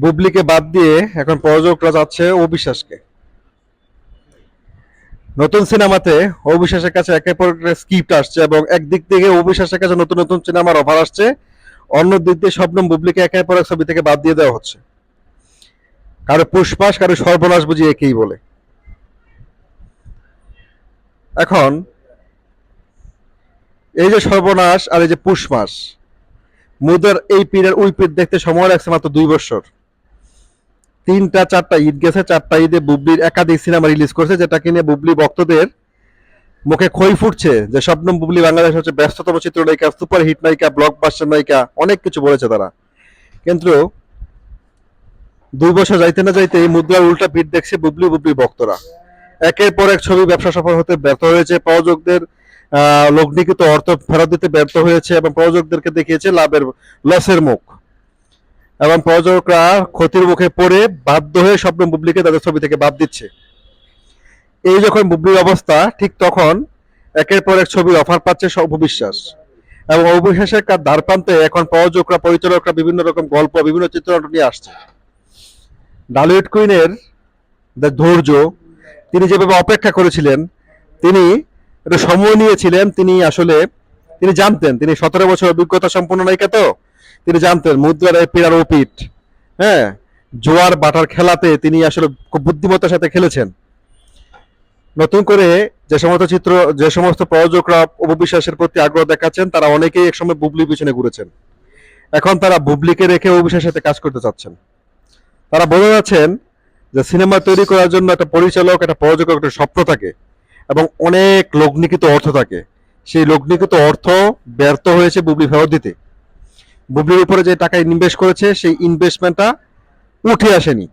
বুবলিকে বাদ দিয়ে এখন প্রযোজকরা যাচ্ছে অবিশ্বাসকে। নতুন সিনেমাতে অবিশ্বাসের কাছে একের পর এক স্ক্রিপ্ট আসছে এবং একদিক থেকে অবিশ্বাসের কাছে নতুন নতুন সিনেমার অফার আসছে, অন্য দিক দিয়ে শবনম বুবলিকে একের পর এক ছবি থেকে বাদ দিয়ে দেওয়া হচ্ছে। কারো পুষ্পাস, কারো সর্বনাশ বুঝি একেই বলে। এখন এই যে সর্বনাশ আর এই যে পুষ্পাস, মুদের এই পীরের ওই পীর দেখতে সময় লাগছে মাত্র 2 বছর। 3-4টা ঈদ গেছে, 4টা ঈদে বুবলির একাধিক সিনেমা রিলিজ করছে, যেটা কিনে বুবলি ভক্তদের মুখে খই ফুটছে যে শবনম বুবলি বাংলাদেশ হচ্ছে ব্যস্ততম চিত্রনায়িকা, সুপার হিট নায়িকা, ব্লকবাস্টার নায়িকা, অনেক কিছু বলেছে তারা। কিন্তু 2 বছর যাইতে না যাইতে এই মুদ্রার উল্টা পিঠ দেখছে বুবলি বুবলি ভক্তরা। একের পর এক ছবি ব্যবসা সফল হতে ব্যর্থ হয়েছে, প্রযোজকদের লগ্নিকৃত অর্থ ফেরত দিতে ব্যর্থ হয়েছে এবং প্রযোজকদেরকে দেখিয়েছে লসের মুখ। এবং প্রযোজকরা ক্ষতির মুখে পড়ে বাধ্য হয়ে শবনম বুবলিকে তাদের ছবি থেকে বাদ দিচ্ছে। এই যখন বুবলির অবস্থা, ঠিক তখন একের পর এক ছবির অফার পাচ্ছে অপবিশ্বাস। এবং অপবিশ্বাসের দ্বার প্রান্তে এখন প্রযোজকরা, পরিচালকরা বিভিন্ন রকম গল্প, বিভিন্ন চিত্রনাট্য নিয়ে আসছে। ডালিউড কুইনের ধৈর্য, তিনি যেভাবে অপেক্ষা করেছিলেন, তিনি একটু সময় নিয়েছিলেন, তিনি জানতেন, তিনি 17 বছর অভিজ্ঞতা সম্পন্ন নায়িকা, তো তিনি জানতেন মুদ্রার পীড়ার ওপিট, হ্যাঁ, জোয়ার বাটার খেলাতে তিনি আসলে খুব বুদ্ধিমত্তার সাথে খেলেছেন। নতুন করে যে সমস্ত প্রযোজকরা অপবিশ্বাসের প্রতি আগ্রহ দেখাচ্ছেন, তারা অনেকেই একসময় বুবলির পিছনে ঘুরেছেন। এখন তারা বুবলিকে রেখে অপবিশ্বাসের সাথে কাজ করতে চাচ্ছেন। তারা বলে যাচ্ছেন যে সিনেমা তৈরি করার জন্য একটা পরিচালক, একটা প্রযোজক, একটা স্বপ্ন থাকে এবং অনেক লগ্নিকৃত অর্থ থাকে। সেই লগ্নিকৃত অর্থ ব্যর্থ হয়েছে বুবলি ফেরত দিতে। বুবলির উপরে যে টাকা ইনভেস্ট করেছে, সেই ইনভেস্টমেন্টটা উঠে আসেনি,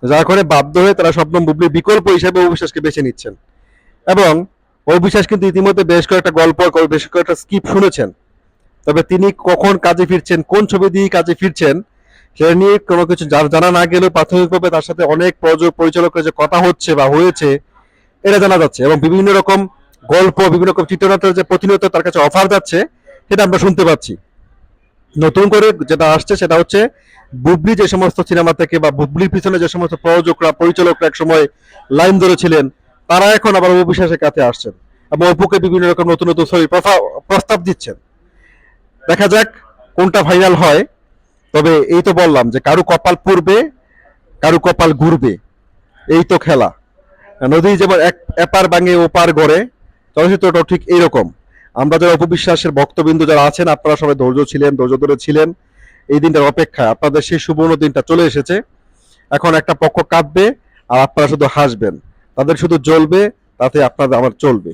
যার কারণে বাধ্য হয়ে তারা শবনম বুবলির বিকল্প হিসেবে অবিশ্বাসকে বেছে নিচ্ছেন। এবং অবিশ্বাস কিন্তু ইতিমধ্যে বেশ কয়েকটা গল্প, বেশ কয়েকটা স্ক্রিপ্ট শুনেছেন। তবে তিনি কখন কাজে ফিরছেন, কোন ছবি দিয়ে কাজে ফিরছেন, সেটা নিয়ে কোনো কিছু জানা না গেলেও প্রাথমিকভাবে তার সাথে অনেক প্রযোজক, পরিচালকের যে কথা হচ্ছে বা হয়েছে, এটা জানা যাচ্ছে। এবং বিভিন্ন রকম গল্প, বিভিন্ন রকম চিত্রনাট্যের যে প্রতিনিয়ত তার কাছে অফার যাচ্ছে, সেটা আমরা শুনতে পাচ্ছি। নতুন করে যেটা আসছে সেটা হচ্ছে বুবলি যে সমস্ত সিনেমা থেকে বা বুবলির পিছনে যে সমস্ত প্রযোজকরা, পরিচালকরা এক সময় লাইন ধরেছিলেন, তারা এখন আবার অবিশ্বাসের কাছে আসছেন এবং অপুকে বিভিন্ন রকম নতুন নতুন ছবি প্রস্তাব দিচ্ছেন। দেখা যাক কোনটা ফাইনাল হয়। তবে এই তো বললাম যে কারু কপাল পুড়বে, কারু কপাল ঘুরবে, এই তো খেলা। নদী যেমন এপার ভাঙে ওপার গড়ে, চলচ্চিত্রটাও ঠিক এইরকম। আমরা যারা অপবিশ্বাসের ভক্তবিন্দু যারা আছেন, আপনারা সবাই ধৈর্য ধরে ছিলেন এই দিনটার অপেক্ষায়। আপনাদের সেই সুবর্ণ দিনটা চলে এসেছে। এখন একটা পক্ষ কাঁদবে আর আপনারা শুধু হাসবেন, তাদের শুধু জ্বলবে, তাতে আপনাদের আমার চলবে।